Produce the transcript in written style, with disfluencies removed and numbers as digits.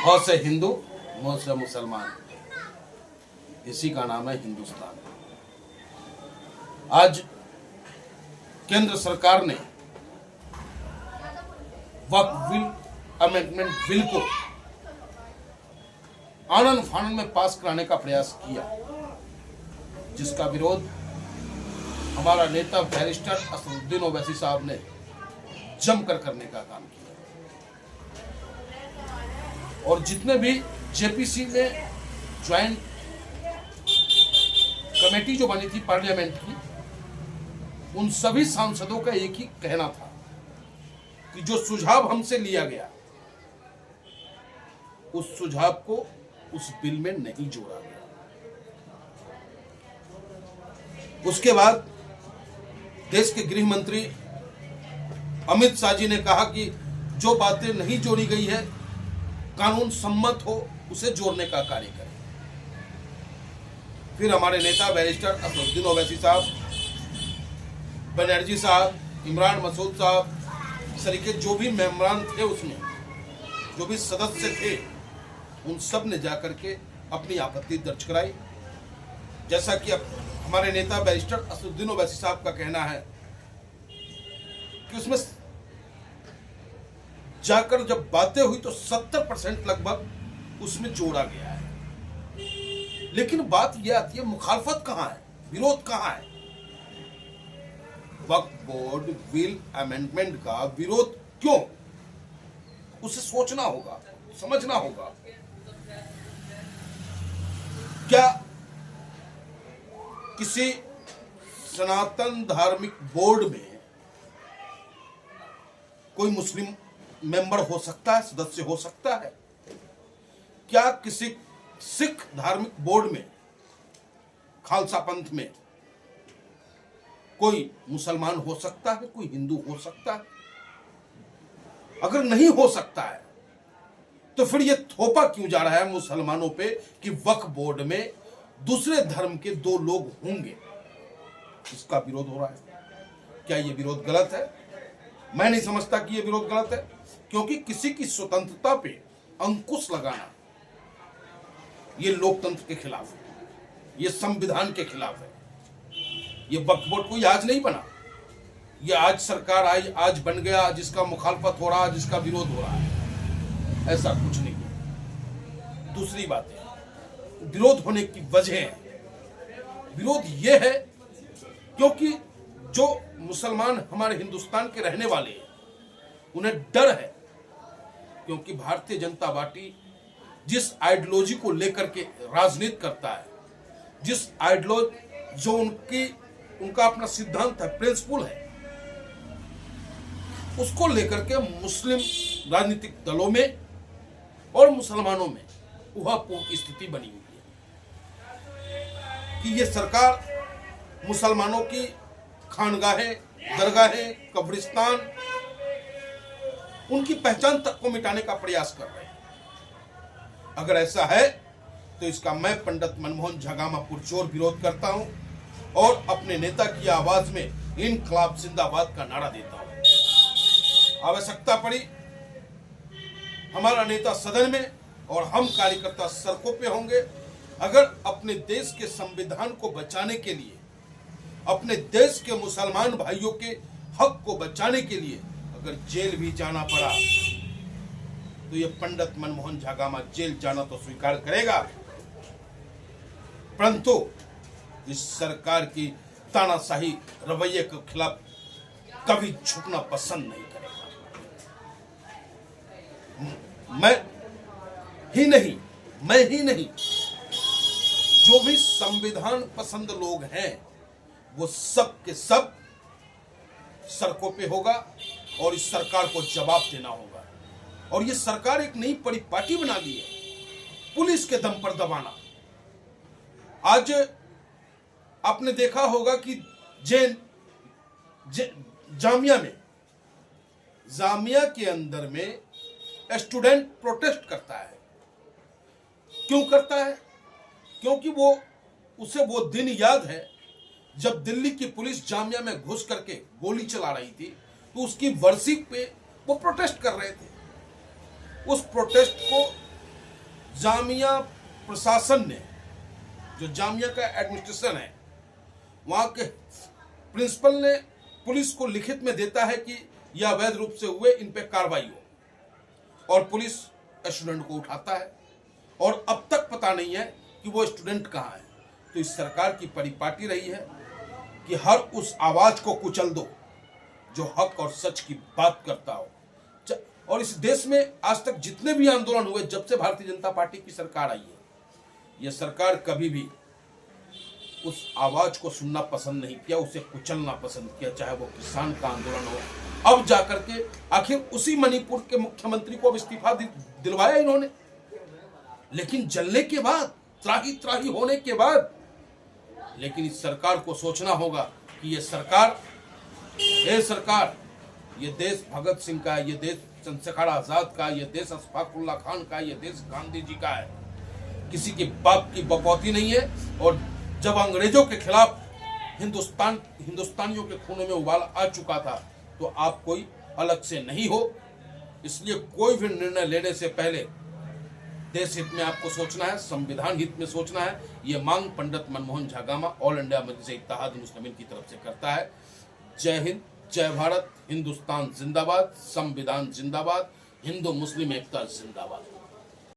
ह से हिंदू, म से मुसलमान, इसी का नाम है हिंदुस्तान। आज केंद्र सरकार ने वक्फ बिल अमेंडमेंट बिल को आनन फानन में पास कराने का प्रयास किया, जिसका विरोध हमारा नेता बैरिस्टर असदुद्दीन ओवैसी साहब ने जमकर करने का काम किया। और जितने भी जेपीसी में ज्वाइंट कमेटी जो बनी थी पार्लियामेंट की, उन सभी सांसदों का एक ही कहना था कि जो सुझाव हमसे लिया गया उस सुझाव को उस बिल में नहीं जोड़ा गया। उसके बाद देश के गृह मंत्री अमित शाह जी ने कहा कि जो बातें नहीं जोड़ी गई है, कानून सम्मत हो, उसे जोड़ने का कार्य करें। फिर हमारे नेता बैरिस्टर असदुद्दीन ओवैसी साहब, बनर्जी साहब, इमरान मसूद साहब सरीके जो भी मेंबरान थे, उसमें जो भी सदस्य थे, उन सब ने जाकर के अपनी आपत्ति दर्ज कराई। जैसा कि अब हमारे नेता बैरिस्टर असदुद्दीन ओवैसी साहब का कहना है कि उसमें जाकर जब बातें हुई तो 70% लगभग उसमें जोड़ा गया है। लेकिन बात यह आती है, मुखालफत कहां है, विरोध कहां है? वक्फ बोर्ड बिल अमेंडमेंट का विरोध क्यों? उसे सोचना होगा, समझना होगा। क्या किसी सनातन धार्मिक बोर्ड में कोई मुस्लिम मेंबर हो सकता है, सदस्य हो सकता है? क्या किसी सिख धार्मिक बोर्ड में, खालसा पंथ में कोई मुसलमान हो सकता है, कोई हिंदू हो सकता है? अगर नहीं हो सकता है तो फिर यह थोपा क्यों जा रहा है मुसलमानों पे कि वक्फ बोर्ड में दूसरे धर्म के 2 लोग होंगे? इसका विरोध हो रहा है। क्या यह विरोध गलत है? मैं नहीं समझता कि यह विरोध गलत है, क्योंकि किसी की स्वतंत्रता पे अंकुश लगाना यह लोकतंत्र के खिलाफ है, यह संविधान के खिलाफ है। यह वक्फ बोर्ड कोई आज नहीं बना, यह आज सरकार आई, आज बन गया, जिसका मुखालफत हो रहा है, जिसका विरोध हो रहा है, ऐसा कुछ नहीं है। दूसरी बात है, विरोध होने की वजह है, विरोध यह है क्योंकि जो मुसलमान हमारे हिंदुस्तान के रहने वाले हैं, उन्हें डर है, क्योंकि भारतीय जनता पार्टी जिस आइडियोलॉजी को लेकर के राजनीति करता है, जिस आइडियोलॉजी जो उनका अपना सिद्धांत है, प्रिंसिपल है, उसको लेकर के मुस्लिम राजनीतिक दलों में और मुसलमानों में उहापोह की स्थिति बनी हुई है कि ये सरकार मुसलमानों की खानगाहें, दरगाहें, कब्रिस्तान, उनकी पहचान तक को मिटाने का प्रयास कर रहे हैं। अगर ऐसा है तो इसका मैं पंडित मनमोहन झगामा पुरजोर विरोध करता हूं और अपने नेता की आवाज में इनकलाब जिंदाबाद का नारा देता हूं। आवश्यकता पड़ी हमारा नेता सदन में और हम कार्यकर्ता सड़कों पे होंगे। अगर अपने देश के संविधान को बचाने के लिए, अपने देश के मुसलमान भाइयों के हक को बचाने के लिए अगर जेल भी जाना पड़ा तो ये पंडित मनमोहन झगामा जेल जाना तो स्वीकार करेगा, परंतु इस सरकार की तानाशाही रवैये के खिलाफ कभी झुकना पसंद नहीं करेगा। मैं ही नहीं, जो भी संविधान पसंद लोग हैं वो सब के सब सड़कों पे होगा और इस सरकार को जवाब देना होगा। और ये सरकार एक नई बड़ी पार्टी बना ली है, पुलिस के दम पर दबाना। आज आपने देखा होगा कि जामिया के अंदर में स्टूडेंट प्रोटेस्ट करता है। क्यों करता है? क्योंकि उसे वो दिन याद है जब दिल्ली की पुलिस जामिया में घुस करके गोली चला रही थी, तो उसकी वर्षी पे वो प्रोटेस्ट कर रहे थे। उस प्रोटेस्ट को जामिया प्रशासन ने, जो जामिया का एडमिनिस्ट्रेशन है, वहां के प्रिंसिपल ने पुलिस को लिखित में देता है कि यह अवैध रूप से हुए, इन पे कार्रवाई हो, और पुलिस स्टूडेंट को उठाता है और अब तक पता नहीं है कि वो स्टूडेंट कहाँ है। तो इस सरकार की परिपाटी रही है कि हर उस आवाज को कुचल दो जो हक और सच की बात करता हो। और इस देश में आज तक जितने भी आंदोलन हुए, जब से भारतीय जनता पार्टी की सरकार आई है, यह सरकार कभी भी उस आवाज को सुनना पसंद नहीं किया, उसे कुचलना पसंद किया, चाहे वो किसान का आंदोलन हो। अब जाकर के आखिर उसी मणिपुर के मुख्यमंत्री को अब इस्तीफा दिलवाया इन्होंने, लेकिन जलने के बाद, त्राही त्राही होने के बाद। लेकिन इस सरकार को सोचना होगा कि ये सरकार, ये देश भगत सिंह का है, ये देश चंद्रशेखर आजाद का, ये देश अशफाकुल्ला खान का, ये देश गांधी जी का है। किसी के बाप की बकौती नहीं है। और जब अंग्रेजों के खिलाफ हिंदुस्तानियों के खून में उबाल आ चुका था, तो आप कोई अलग से नहीं हो। इसलिए कोई भी निर्णय लेने से पहले देश हित में आपको सोचना है, संविधान हित में सोचना है। ये मांग पंडित मनमोहन झागामा ऑल इंडिया मजलिस इत्तेहाद मुस्लिमीन की तरफ से करता है। जय हिंद, जय भारत, हिंदुस्तान जिंदाबाद, संविधान जिंदाबाद, हिंदू मुस्लिम एकता जिंदाबाद।